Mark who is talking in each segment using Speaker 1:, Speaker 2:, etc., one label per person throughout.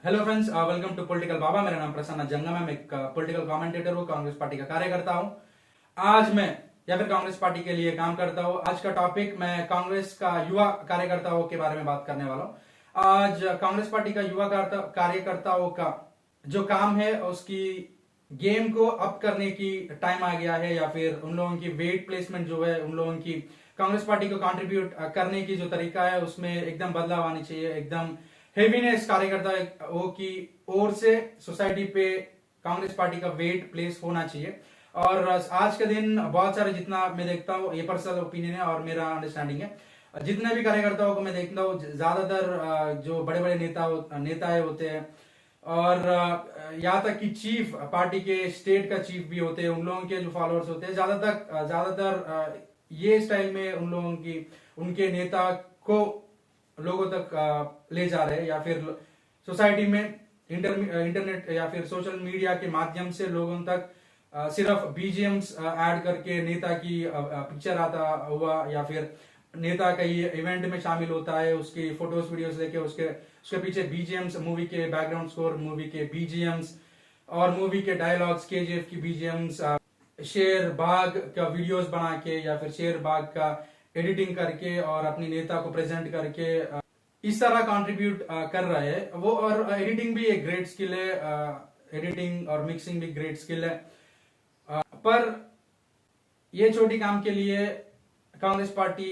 Speaker 1: Hello friends, welcome to political Baba. मेरा नाम प्रसन्न जंगम है। मैं एक पॉलिटिकल कमेंटेटर हूँ, कांग्रेस पार्टी का कार्यकर्ता हूँ। आज मैं या फिर कांग्रेस पार्टी के लिए काम करता हूँ। आज का टॉपिक मैं कांग्रेस का युवा कार्यकर्ताओं के बारे में बात करने वाला हूँ। आज कांग्रेस पार्टी का युवा कार्यकर्ताओं का जो काम है उसकी गेम को अप करने की टाइम आ गया है, या फिर उन लोगों की वेट प्लेसमेंट जो है, उन लोगों की कांग्रेस पार्टी को कंट्रीब्यूट करने की जो तरीका है उसमें एकदम बदलाव आनी चाहिए। एकदम हेवीनेस कार्यकर्ताओं की ओर से सोसाइटी पे कांग्रेस पार्टी का वेट प्लेस होना चाहिए। और आज के दिन बहुत सारे, जितना मैं देखता हूँ, ये पर्सनल ओपिनियन है और मेरा अंडरस्टैंडिंग है, जितने भी कार्यकर्ताओं को मैं देखता हूँ, ज्यादातर जो बड़े बड़े नेताएं होते हैं, और यहाँ तक कि चीफ पार्टी के स्टेट का चीफ भी होते हैं, उन लोगों के जो फॉलोअर्स होते हैं, ज्यादातर ये स्टाइल में उन लोगों की, उनके नेता को लोगों तक ले जा रहे हैं, या फिर सोसाइटी में इंटरनेट या फिर सोशल मीडिया के माध्यम से लोगों तक सिर्फ बीजीएम्स ऐड करके नेता की पिक्चर आता हुआ, या फिर नेता कई इवेंट में शामिल होता है, उसकी फोटोज वीडियोस लेके उसके उसके पीछे बीजीएम्स, मूवी के बैकग्राउंड स्कोर, मूवी के बीजीएम्स और मूवी के डायलॉग्स, केजीएफ की बीजीएम्स, शेर बाग का वीडियोस बना के या फिर शेर बाग का एडिटिंग करके और अपनी नेता को प्रेजेंट करके इस तरह कंट्रीब्यूट कर रहे हैं वो। और एडिटिंग भी एक ग्रेट स्किल है, एडिटिंग और मिक्सिंग भी ग्रेट स्किल है, पर ये छोटी काम के लिए कांग्रेस पार्टी,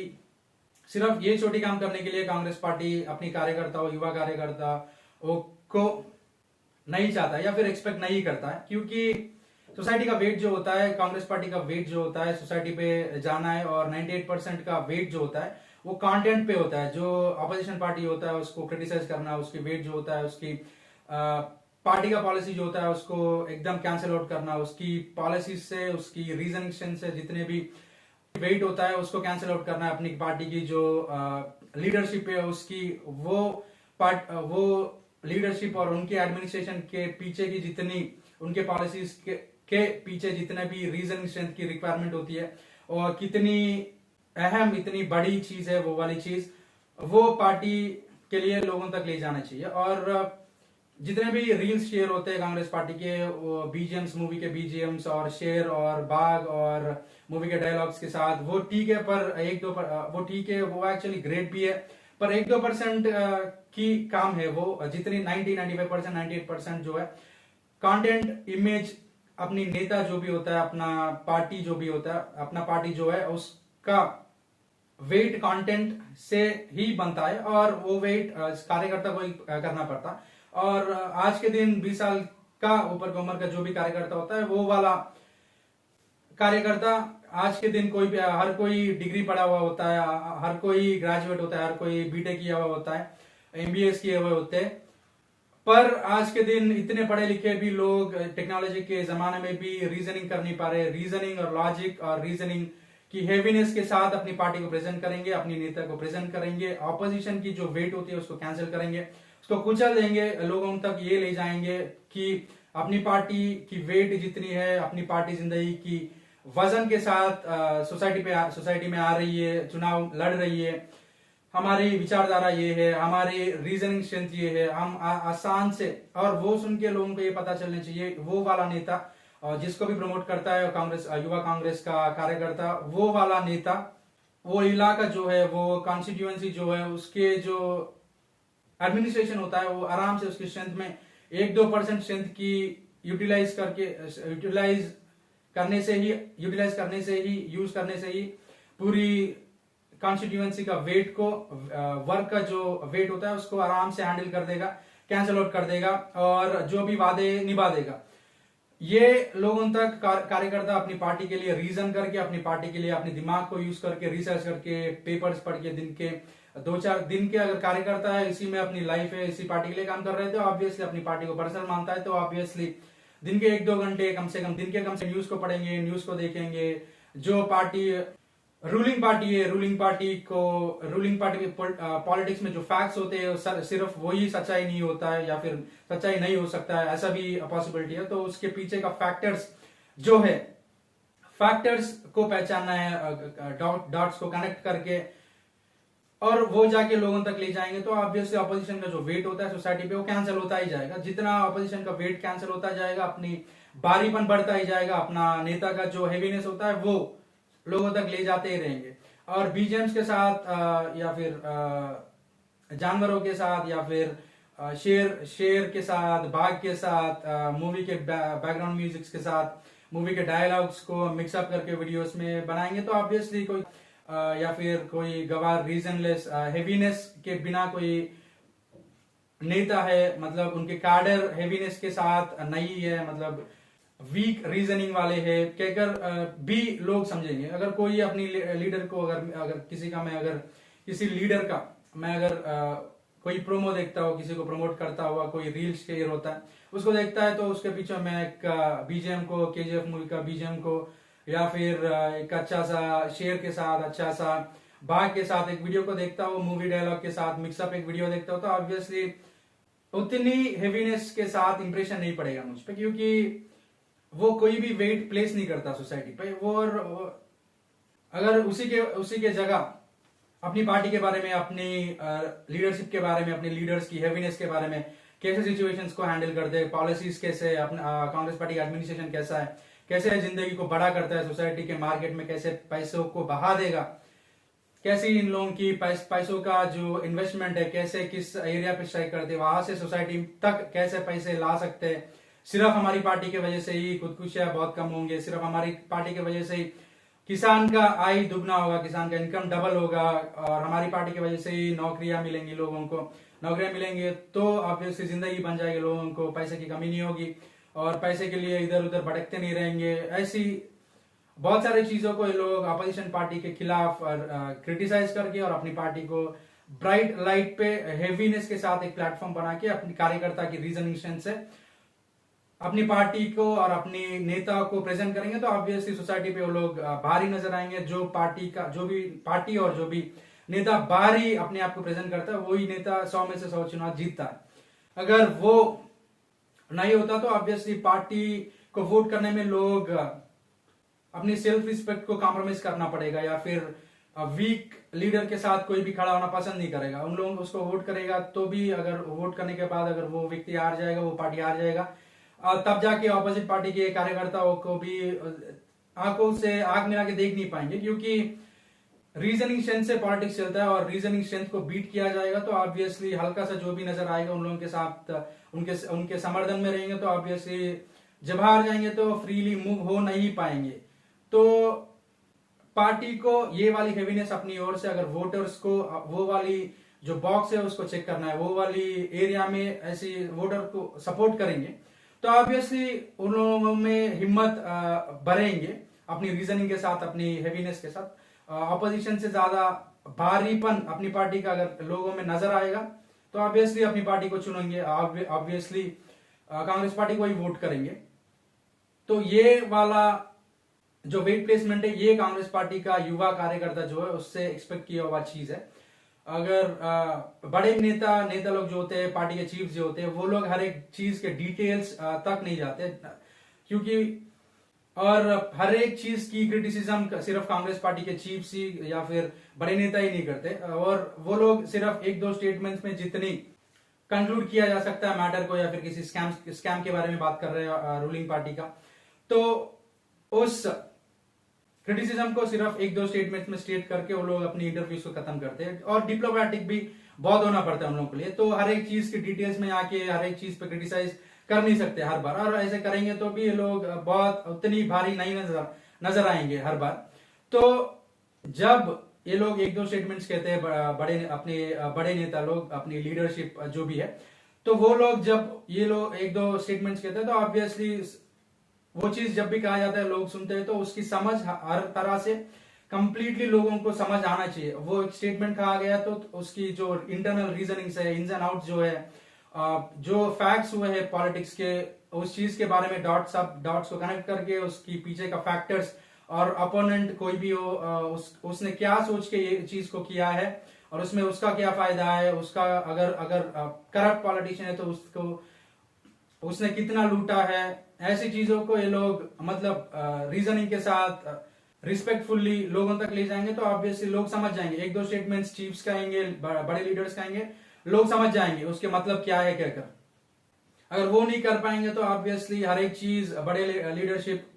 Speaker 1: सिर्फ ये छोटी काम करने के लिए कांग्रेस पार्टी अपनी कार्यकर्ताओं, युवा कार्यकर्ताओं को नहीं चाहता या फिर एक्सपेक्ट नहीं करता है, क्योंकि सोसाइटी का वेट जो होता है, कांग्रेस पार्टी का वेट जो होता है सोसाइटी पे जाना है, और 98% का वेट जो होता है वो कंटेंट पे होता है। जो अपोजिशन पार्टी होता है उसको क्रिटिसाइज करना, उसकी वेट जो होता है, उसकी पार्टी का पॉलिसी जो होता है उसको एकदम कैंसिल आउट करना, उसकी पॉलिसी से, उसकी रीजनिंग से जितने भी वेट होता है उसको कैंसिल आउट करना है। अपनी पार्टी की जो लीडरशिप है उसकी, वो लीडरशिप और उनके एडमिनिस्ट्रेशन के पीछे की जितनी, उनके पॉलिसीज के पीछे जितने भी रीजनिंग स्ट्रेंथ की रिक्वायरमेंट होती है, और कितनी अहम, इतनी बड़ी चीज है वो वाली चीज, वो पार्टी के लिए लोगों तक ले जाना चाहिए। और जितने भी रील्स शेयर होते हैं कांग्रेस पार्टी के, वो बीजीएम्स, मूवी के बीजीएम्स और शेर और बाग और मूवी के डायलॉग्स के साथ, वो ठीक है, पर वो ठीक है, वो एक्चुअली ग्रेट भी है, पर 1-2% की काम है वो। जितनी 95%, 98% जो है कंटेंट, इमेज, अपनी नेता जो भी होता है, अपना पार्टी जो भी होता है, अपना पार्टी जो है उसका वेट कंटेंट से ही बनता है, और वो वेट कार्यकर्ता को ही करना पड़ता है। और आज के दिन 20 साल का ऊपर की उम्र का जो भी कार्यकर्ता होता है, वो वाला कार्यकर्ता आज के दिन हर कोई डिग्री पढ़ा हुआ होता है, हर कोई ग्रेजुएट होता है, हर कोई बीटेक किया हुआ होता है, एमबीएस किए हुए होते हैं, पर आज के दिन इतने पढ़े लिखे भी लोग टेक्नोलॉजी के जमाने में भी रीजनिंग कर नहीं पा रहे। रीजनिंग और लॉजिक और रीजनिंग की हेवीनेस के साथ अपनी पार्टी को प्रेजेंट करेंगे, अपनी नेता को प्रेजेंट करेंगे, ऑपोजिशन की जो वेट होती है उसको कैंसिल करेंगे, उसको कुचल देंगे, लोगों तक ये ले जाएंगे कि अपनी पार्टी की वेट जितनी है, अपनी पार्टी जिंदगी की वजन के साथ सोसाइटी में आ रही है, चुनाव लड़ रही है, हमारी विचारधारा ये है, हमारी रीजनिंग स्ट्रेंथ ये है, हम आसान से, और वो सुन के लोगों को ये पता चलना चाहिए, वो वाला नेता जिसको भी प्रमोट करता है कांग्रेस, युवा कांग्रेस का कार्यकर्ता, वो वाला नेता, वो इलाका जो है, वो कॉन्स्टिट्यूएंसी जो है, उसके जो एडमिनिस्ट्रेशन होता है, वो आराम से उसकी स्ट्रेंथ में 1-2% स्ट्रेंथ की यूटिलाइज करने से ही पूरी कॉन्स्टिट्यूएंसी का वेट को, वर्क का जो वेट होता है उसको आराम से हैंडल कर देगा, कैंसिल आउट कर देगा, और जो भी वादे निभा देगा। ये लोगों तक कार्यकर्ता अपनी पार्टी के लिए रीजन करके, अपनी पार्टी के लिए अपने दिमाग को यूज करके, रिसर्च करके, पेपर्स पढ़ के, दिन के 2-4 दिन के अगर कार्यकर्ता है, इसी में अपनी लाइफ है, इसी पार्टी के लिए काम कर रहे थे, ऑब्वियसली अपनी पार्टी को पर्सनल मानता है, तो ऑब्वियसली दिन के 1-2 घंटे कम से कम न्यूज को पढ़ेंगे, न्यूज को देखेंगे। जो पार्टी रूलिंग पार्टी है, रूलिंग पार्टी में पॉलिटिक्स में जो फैक्ट्स होते हैं सिर्फ वही सच्चाई नहीं होता है, या फिर सच्चाई नहीं हो सकता है, ऐसा भी पॉसिबिलिटी है। तो उसके पीछे का फैक्टर्स जो है, फैक्टर्स को पहचानना है, डॉट्स को कनेक्ट करके, और वो जाके लोगों तक ले जाएंगे तो ऑब्वियसली ऑपोजिशन का जो वेट होता है सोसाइटी पे वो कैंसिल होता ही जाएगा। जितना ऑपोजिशन का वेट कैंसिल होता जाएगा, अपनी भारीपन बढ़ता ही जाएगा, अपना नेता का जो हेवीनेस होता है वो लोगों तक ले जाते ही रहेंगे। और बीजेएम्स के साथ या फिर जानवरों के साथ या फिर शेर के साथ, बाघ के साथ, मूवी के बैकग्राउंड म्यूजिक के साथ मूवी के डायलॉग्स को मिक्सअप करके वीडियोस में बनाएंगे तो ऑब्वियसली कोई या फिर कोई गवार रीजनलेस हेवीनेस के बिना कोई नेता है, मतलब उनके कार्डर हेवीनेस के साथ नहीं है, मतलब वीक रीजनिंग वाले है कहकर भी लोग समझेंगे। अगर कोई अपनी लीडर को अगर किसी का मैं अगर किसी लीडर का मैं अगर कोई प्रोमो देखता हूँ, किसी को प्रमोट करता हुआ कोई रील शेयर होता है, उसको देखता है तो उसके पीछे मैं एक बीजेएम को, केजीएफ मूवी का बीजेएम को या फिर एक अच्छा सा शेर के साथ, अच्छा सा बाघ के साथ एक वीडियो को देखता हूँ, मूवी डायलॉग के साथ मिक्सअप एक वीडियो देखता हूँ तो ऑब्वियसली उतनी हेवीनेस के साथ इंप्रेशन नहीं पड़ेगा मुझ पे, क्योंकि वो कोई भी वेट प्लेस नहीं करता सोसाइटी पे। वो अगर उसी के जगह अपनी पार्टी के बारे में, अपनी लीडरशिप के बारे में, अपने लीडर्स की हेवीनेस के बारे में, कैसे सिचुएशंस को हैंडल करते हैं, पॉलिसीज कैसे, अपना कांग्रेस पार्टी का एडमिनिस्ट्रेशन कैसा है, कैसे जिंदगी को बड़ा करता है, सोसाइटी के मार्केट में कैसे पैसों को बहा देगा, कैसे इन लोगों की पैसों का जो इन्वेस्टमेंट है कैसे किस एरिया पे स्ट्राइक करते हैं, वहां से सोसाइटी तक कैसे पैसे ला सकते हैं। सिर्फ हमारी पार्टी की वजह से ही खुदकुशियां बहुत कम होंगे, सिर्फ हमारी पार्टी की वजह से ही किसान का आय दुगना होगा, किसान का इनकम डबल होगा, और हमारी पार्टी की वजह से ही नौकरियां मिलेंगी, लोगों को नौकरियां मिलेंगी तो ऑब्वियसली जिंदगी बन जाएगी, लोगों को पैसे की कमी नहीं होगी और पैसे के लिए इधर उधर भटकते नहीं रहेंगे। ऐसी बहुत सारी चीजों को ये लोग अपोजिशन पार्टी के खिलाफ क्रिटिसाइज करके और अपनी पार्टी को ब्राइट लाइट पे हेवीनेस के साथ एक प्लेटफॉर्म बना के अपनी कार्यकर्ता की रीजनिंग से अपनी पार्टी को और अपनी नेता को प्रेजेंट करेंगे तो ऑब्वियसली सोसाइटी पे वो लोग भारी नजर आएंगे। जो भी पार्टी और जो भी नेता भारी अपने आप को प्रेजेंट करता है वही नेता 100 में से 100 चुनाव जीतता है। अगर वो नहीं होता तो ऑब्वियसली पार्टी को वोट करने में लोग अपनी सेल्फ रिस्पेक्ट को कॉम्प्रोमाइज करना पड़ेगा या फिर वीक लीडर के साथ कोई भी खड़ा होना पसंद नहीं करेगा। उन लोगों उसको वोट करेगा तो भी अगर वोट करने के बाद अगर वो व्यक्ति हार जाएगा, वो पार्टी हार जाएगा, तब जाके ऑपोजिट पार्टी के कार्यकर्ताओं को भी आंखों से आग मिला के देख नहीं पाएंगे, क्योंकि रीजनिंग स्ट्रेंथ से पॉलिटिक्स चलता है और रीजनिंग स्ट्रेंथ को बीट किया जाएगा तो ऑब्वियसली हल्का सा जो भी नजर आएगा उन लोगों के साथ उनके समर्थन में रहेंगे तो ऑब्वियसली जब हार जाएंगे तो फ्रीली मूव हो नहीं पाएंगे। तो पार्टी को ये वाली हेवीनेस अपनी ओर से अगर वोटर्स को वो वाली जो बॉक्स है उसको चेक करना है, वो वाली एरिया में ऐसी वोटर को सपोर्ट करेंगे तो ऑब्वियसली उन लोगों में हिम्मत बढ़ेंगे अपनी रीजनिंग के साथ, अपनी हेवीनेस के साथ। ऑपोजिशन से ज्यादा भारीपन अपनी पार्टी का अगर लोगों में नजर आएगा तो ऑब्वियसली अपनी पार्टी को चुनेंगे, ऑब्वियसली कांग्रेस पार्टी को ही वोट करेंगे। तो ये वाला जो वेट प्लेसमेंट है ये कांग्रेस पार्टी का युवा कार्यकर्ता जो है उससे एक्सपेक्ट किया हुआ चीज है। अगर बड़े नेता लोग जो होते हैं, पार्टी के चीफ जो होते हैं, वो लोग हर एक चीज के डिटेल्स तक नहीं जाते, क्योंकि और हर एक चीज की क्रिटिसिज्म सिर्फ कांग्रेस पार्टी के चीफ ही या फिर बड़े नेता ही नहीं करते, और वो लोग सिर्फ एक दो स्टेटमेंट्स में जितनी कंक्लूड किया जा सकता है मैटर को या फिर किसी स्कैम के बारे में बात कर रहे हैं रूलिंग पार्टी का, तो उस क्रिटिसिज्म को सिर्फ एक दो स्टेटमेंट में स्टेट करके वो लोग अपनी इंटरव्यूज को खत्म करते हैं। और डिप्लोमेटिक भी बहुत होना पड़ता है उन लोगों के लिए, तो हर एक चीज की डिटेल्स में आके हर एक चीज पे क्रिटिसाइज कर नहीं सकते हर बार, और ऐसे करेंगे तो भी ये लोग बहुत उतनी भारी नहीं नजर आएंगे हर बार। तो जब ये लोग एक दो स्टेटमेंट्स कहते हैं अपने बड़े नेता लोग, अपनी लीडरशिप जो भी है, तो वो लोग जब ये लोग एक दो स्टेटमेंट्स कहते हैं तो ऑब्वियसली वो चीज जब भी कहा जाता है लोग सुनते हैं तो उसकी समझ हर तरह से कंप्लीटली लोगों को समझ आना चाहिए। वो एक स्टेटमेंट कहा गया तो उसकी जो इंटरनल रीजनिंग है, इन्स एंड आउट जो है, जो फैक्ट्स हुए हैं पॉलिटिक्स के, उस चीज के बारे में डॉट्स को कनेक्ट करके उसकी पीछे का फैक्टर्स और अपोनेंट कोई भी हो उसने क्या सोच के ये चीज को किया है और उसमें उसका क्या फायदा है, उसका अगर करप्ट पॉलिटिशियन है तो उसने कितना लूटा है, ऐसी चीजों को ये लोग मतलब रीजनिंग के साथ रिस्पेक्टफुल्ली लोगों तक ले जाएंगे तो ऑब्वियसली लोग समझ जाएंगे। एक दो स्टेटमेंट्स चीफ्स का आएंगे, बड़े लीडर्स का आएंगे, लोग समझ जाएंगे उसके मतलब क्या है कहकर। अगर वो नहीं कर पाएंगे तो ऑब्वियसली हर एक चीज बड़े लीडरशिप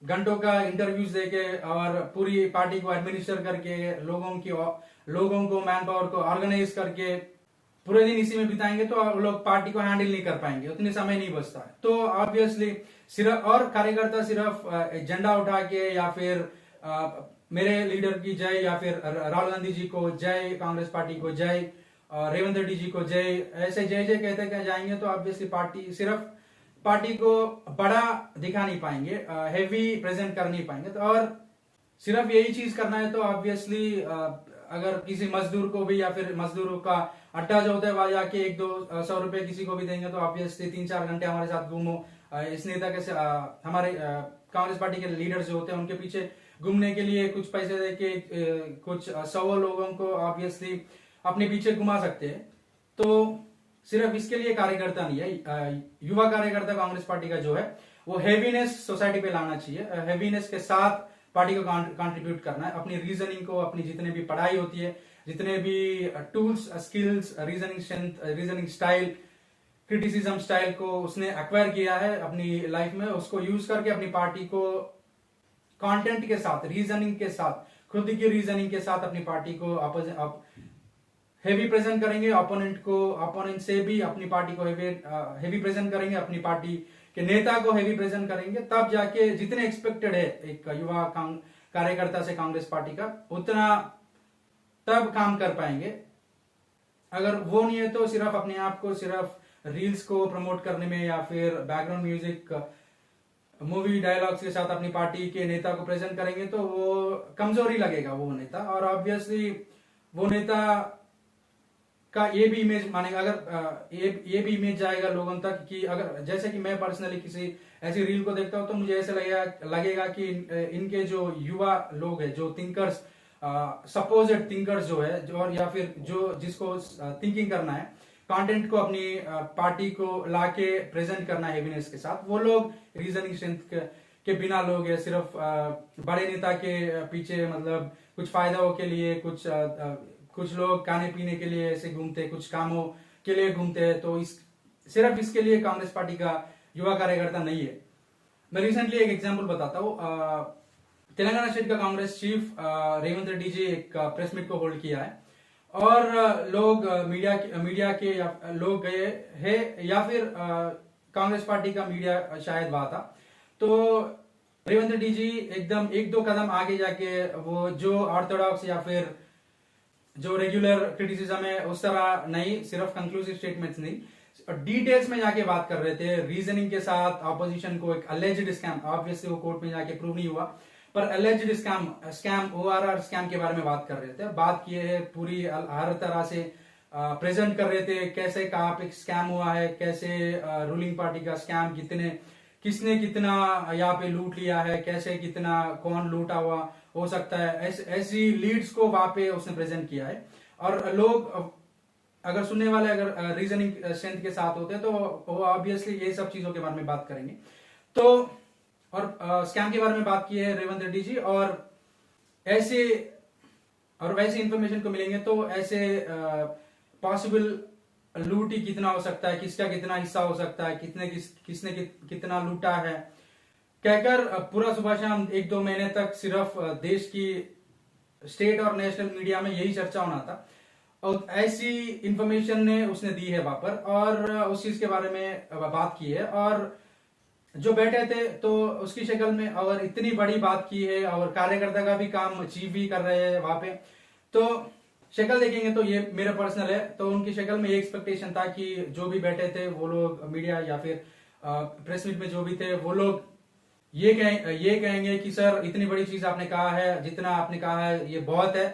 Speaker 1: घंटों का इंटरव्यूज देके और पूरी पार्टी को एडमिनिस्टर करके लोगों को मैन पावर को ऑर्गेनाइज करके पूरे दिन इसी में बिताएंगे तो लोग पार्टी को हैंडल नहीं कर पाएंगे, उतने समय नहीं बचता है। तो ऑब्वियसली सिर्फ और कार्यकर्ता सिर्फ झंडा उठा के या फिर मेरे लीडर की जय या फिर राहुल गांधी जी को जय, कांग्रेस पार्टी को जय, रेवंत रेड्डी जी को जय, ऐसे जय जय कहते कहते जाएंगे तो ऑब्वियसली पार्टी को बड़ा दिखा नहीं पाएंगे, हेवी प्रेजेंट कर नहीं पाएंगे। तो और सिर्फ यही चीज करना है तो ऑब्वियसली अगर किसी मजदूर को भी या फिर मजदूरों का अड्डा जो होता है वहां जाके 100-200 रुपए किसी को भी देंगे तो ऑब्वियसली 3-4 घंटे हमारे साथ घूमो, इस नेता के हमारे कांग्रेस पार्टी के लीडर्स जो होते हैं उनके पीछे घूमने के लिए कुछ पैसे देके कुछ 100 लोगों को ऑब्वियसली अपने पीछे घुमा सकते हैं। तो सिर्फ इसके लिए कार्यकर्ता नहीं है, युवा कार्यकर्ता कांग्रेस पार्टी का जो है वो हैवीनेस सोसाइटी पे लाना चाहिए, हैवीनेस के साथ पार्टी को कंट्रीब्यूट करना है। अपनी रीजनिंग को, अपनी जितने भी पढ़ाई होती है, जितने भी tools, skills, reasoning strength, reasoning style, criticism style को उसने एक्वायर किया है अपनी लाइफ में, उसको यूज करके अपनी पार्टी को कंटेंट के साथ, रीजनिंग के साथ, खुद की रीजनिंग के साथ अपनी पार्टी को हेवी प्रेजेंट करेंगे। ओपोनेंट से भी अपनी पार्टी को हेवी प्रेजेंट करेंगे, अपनी पार्टी के नेता को हेवी प्रेजेंट करेंगे, तब जाके जितने एक्सपेक्टेड है एक युवा कार्यकर्ता से कांग्रेस पार्टी का, उतना तब काम कर पाएंगे। अगर वो नहीं है तो सिर्फ अपने आप को सिर्फ रील्स को प्रमोट करने में या फिर बैकग्राउंड म्यूजिक, मूवी डायलॉग्स के साथ अपनी पार्टी के नेता को प्रेजेंट करेंगे तो वो कमजोरी लगेगा वो नेता, और ऑब्वियसली वो नेता का ये भी इमेज मानेगा, अगर ये भी इमेज जाएगा लोगों तक कि अगर जैसे कि मैं पर्सनली किसी ऐसी रील को देखता हूं तो मुझे ऐसे लगेगा कि इनके जो युवा लोग हैं, जो थिंकर्स, सपोज्ड थिंकर्स जो है, जो या फिर जो जिसको थिंकिंग करना है, कंटेंट को अपनी पार्टी को लाके प्रेजेंट करना है हेवीनेस के साथ, वो लोग रीजनिंग स्ट्रेंथ के बिना लोग है, सिर्फ बड़े नेता के पीछे मतलब कुछ फायदाओं के लिए, कुछ लोग खाने पीने के लिए ऐसे घूमते, कुछ कामों के लिए घूमते हैं, तो सिर्फ इसके लिए कांग्रेस पार्टी का युवा कार्यकर्ता नहीं है। मैं रिसेंटली एक एग्जांपल बताता हूँ। तेलंगाना स्टेट का कांग्रेस चीफ रेवंत रेड्डी जी एक प्रेस मीट को होल्ड किया है और लोग मीडिया के लोग गए हैं या फिर कांग्रेस पार्टी का मीडिया शायद वहां था, तो रेवंत रेड्डी जी एकदम 1-2 कदम आगे जाके वो जो ऑर्थोडॉक्स या फिर जो रेगुलर क्रिटिसिज्म है उस तरह नहीं, सिर्फ कंक्लूसिव स्टेटमेंट्स नहीं, डिटेल्स में जाके बात कर रहे थे, रीजनिंग के साथ ऑपोजिशन को एक अलेज्ड स्कैम, ऑब्वियसली वो कोर्ट में जाके प्रूव नहीं हुआ, पर अलेज्ड स्कैम ORR स्कैम के बारे में बात कर रहे थे, बात किए है पूरी हर तरह से प्रेजेंट कर रहे थे, कैसे कहाँ पे स्कैम हुआ है, कैसे रूलिंग पार्टी का स्कैम, किसने कितना यहाँ पे लूट लिया है, कैसे कितना कौन लूटा हुआ हो सकता है, ऐसी लीड्स को वहां पे उसने प्रेजेंट किया है। और लोग अगर सुनने वाले अगर रीजनिंग स्ट्रेंथ के साथ होते हैं तो वो ऑब्वियसली ये सब चीजों के बारे में बात करेंगे। तो और स्कैम के बारे में बात की है रेवंत रेड्डी जी, और वैसे इंफॉर्मेशन को मिलेंगे तो ऐसे पॉसिबल लूट ही कितना हो सकता है, किसका कितना हिस्सा हो सकता है, किसने कितना लूटा है कहकर पूरा सुबह शाम 1-2 महीने तक सिर्फ देश की स्टेट और नेशनल मीडिया में यही चर्चा होना था, और ऐसी इंफॉर्मेशन ने उसने दी है वहां पर और उस चीज के बारे में बात की है। और जो बैठे थे तो उसकी शक्ल में अगर इतनी बड़ी बात की है और कार्यकर्ता का भी काम चीफ भी कर रहे हैं वहां पे, तो शक्ल देखेंगे तो ये मेरा पर्सनल है, तो उनकी शक्ल में ये एक्सपेक्टेशन था कि जो भी बैठे थे वो लोग मीडिया या फिर प्रेस मीट में जो भी थे वो लोग ये कहेंगे कि सर इतनी बड़ी चीज आपने कहा है, जितना आपने कहा है ये बहुत है,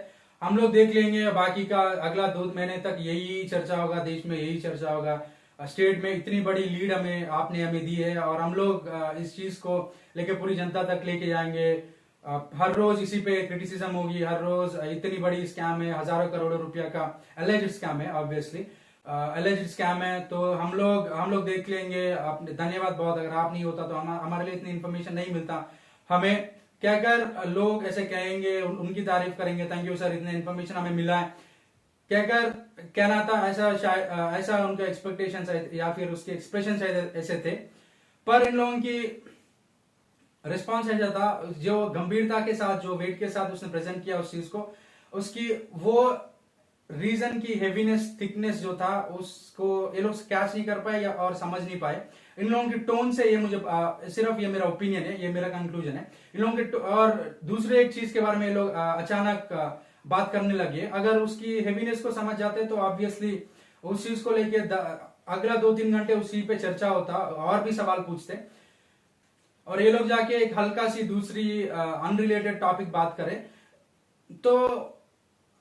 Speaker 1: हम लोग देख लेंगे, बाकी का अगला 2 महीने तक यही चर्चा होगा, देश में यही चर्चा होगा, स्टेट में इतनी बड़ी लीड आपने हमें दी है और हम लोग इस चीज को लेके पूरी जनता तक लेके जाएंगे, हर रोज इसी पे क्रिटिसिज्म होगी, हर रोज इतनी बड़ी स्कैम है, हजारों करोड़ों रुपया का एलिजिड स्कैम है, ऑब्वियसली एलिजिड स्कैम है, तो हम लोग देख लेंगे, धन्यवाद बहुत, अगर आप नहीं होता तो हमारे लिए इतनी इन्फॉर्मेशन नहीं मिलता हमें, क्या अगर लोग ऐसे कहेंगे, उनकी तारीफ करेंगे, थैंक यू सर इतने इन्फॉर्मेशन हमें मिला है, क्या अगर कहना था, ऐसा शायद ऐसा उनका एक्सपेक्टेशन या फिर उसके एक्सप्रेशन शायद ऐसे थे, पर इन लोगों की रिस्पॉन्स ऐसा था, जो गंभीरता के साथ, जो वेट के साथ उसने प्रेजेंट किया उस चीज को, उसकी वो रीजन की हेवीनेस, थिकनेस जो था, उसको ये लोग कैच नहीं कर पाए या और समझ नहीं पाए। इन लोगों की टोन से, ये मुझे सिर्फ ये मेरा ओपिनियन है, ये मेरा कंक्लूजन है, इन लोगों के और दूसरे एक चीज के बारे में ये लोग अचानक बात करने लगे। अगर उसकी हेवीनेस को समझ जाते तो ऑब्वियसली उस चीज को लेके अगला 2-3 घंटे उसी पे चर्चा होता और भी सवाल पूछते, और ये लोग जाके एक हल्का सी दूसरी अनरिलेटेड टॉपिक बात करें तो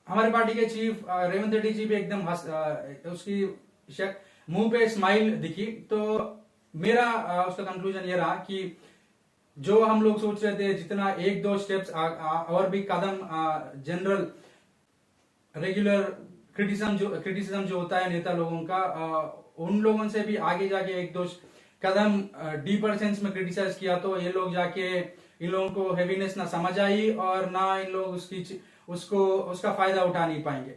Speaker 1: हमारे पार्टी के चीफ रेवंत रेड्डी जी भी एकदम उसकी मुंह पे स्माइल दिखी। तो मेरा उसका कंक्लूजन ये रहा कि जो हम लोग सोच रहे थे, जितना 1-2 स्टेप्स और भी कदम जनरल रेगुलर क्रिटिसिज्म जो होता है नेता लोगों का, उन लोगों से भी आगे जाके 1-2 कदम डीपर सेंस में क्रिटिसाइज किया, तो ये लोग जाके इन लोगों को हेवीनेस ना समझ आई और ना इन लोग उसका फायदा उठा नहीं पाएंगे,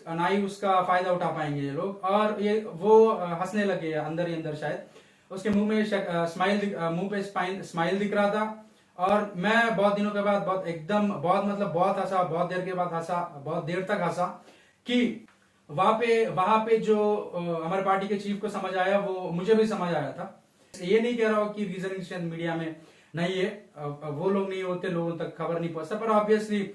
Speaker 1: ना ही उसका फायदा उठा पाएंगे ये लोग। और ये वो हंसने लगे अंदर ही अंदर, शायद उसके मुंह में मुंह पे स्माइल दिख रहा था। और मैं बहुत दिनों के बाद बहुत हंसा, बहुत देर के बाद हंसा, बहुत देर तक हंसा कि वहां पे जो हमारे पार्टी के चीफ को समझ आया, वो मुझे भी समझ आया था। ये नहीं कह रहा हूं कि रीजनिंग शायद मीडिया में नहीं है, वो लोग नहीं होते, लोगों तक खबर नहीं पहुंचता, पर ऑब्वियसली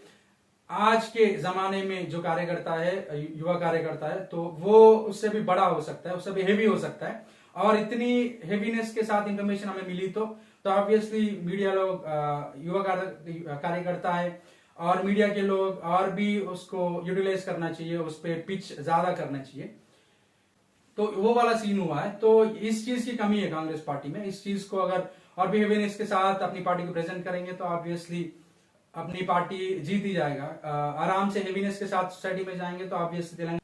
Speaker 1: आज के जमाने में जो कार्यकर्ता है, युवा कार्यकर्ता है, तो वो उससे भी बड़ा हो सकता है, उससे भी हेवी हो सकता है। और इतनी हेवीनेस के साथ इंफॉर्मेशन हमें मिली तो ऑब्वियसली मीडिया लोग, युवा कार्यकर्ता है और मीडिया के लोग और भी उसको यूटिलाइज करना चाहिए, उस पर पिच ज्यादा करना चाहिए। तो वो वाला सीन हुआ है। तो इस चीज की कमी है कांग्रेस पार्टी में। इस चीज को अगर और भी हेवीनेस के साथ अपनी पार्टी को प्रेजेंट करेंगे तो ऑब्वियसली अपनी पार्टी जीत ही जाएगा। आराम से हेवीनेस के साथ सोसाइटी में जाएंगे तो ऑब्वियसली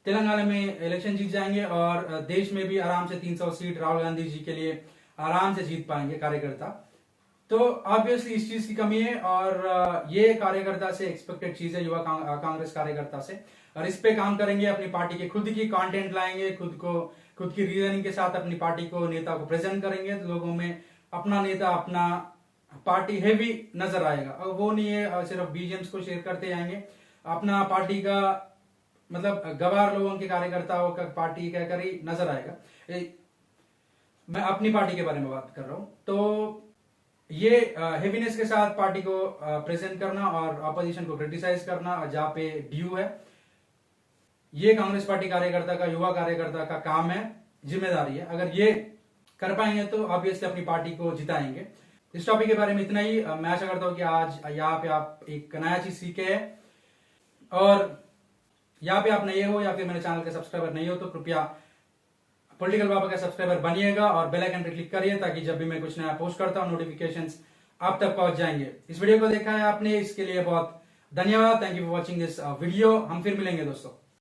Speaker 1: तेलंगाना में इलेक्शन जीत जाएंगे और देश में भी आराम से 300 सीट राहुल गांधी जी के लिए आराम से जीत पाएंगे कार्यकर्ता। तो ऑब्वियसली इस चीज की कमी है और ये कार्यकर्ता से एक्सपेक्टेड चीज है, युवा कांग्रेस कार्यकर्ता से। और इस पे काम करेंगे, अपनी पार्टी के खुद की कंटेंट लाएंगे, खुद की रीजनिंग के साथ अपनी पार्टी को, नेता को प्रेजेंट करेंगे, तो लोगों में अपना नेता, अपना पार्टी हेवी नजर आएगा। और वो नहीं है सिर्फ बीजेम्स को शेयर करते जाएंगे, अपना पार्टी का मतलब गवार लोगों के कार्यकर्ताओं का पार्टी क्या करी नजर आएगा। मैं अपनी पार्टी के बारे में बात कर रहा हूं। तो ये हेवीनेस के साथ पार्टी को प्रेजेंट करना और ऑपोजिशन को क्रिटिसाइज करना जहां पे ड्यू है, ये कांग्रेस पार्टी कार्यकर्ता का, युवा कार्यकर्ता का काम है, जिम्मेदारी है। अगर ये कर पाएंगे तो ऑब्वियसली अपनी पार्टी को जिताएंगे। इस टॉपिक के बारे में इतना ही। मैं आशा करता हूं कि आज यहाँ पे आप एक नया चीज सीखे हैं, और यहाँ पे आप नए हो या फिर मेरे चैनल के सब्सक्राइबर नहीं हो तो कृपया पॉलिटिकल बाबा का सब्सक्राइबर बनिएगा और बेल आइकन पर क्लिक करिए, ताकि जब भी मैं कुछ नया पोस्ट करता हूं नोटिफिकेशंस आप तक पहुंच जाएंगे। इस वीडियो को देखा है आपने, इसके लिए बहुत धन्यवाद। Thank you for watching this video. हम फिर मिलेंगे दोस्तों।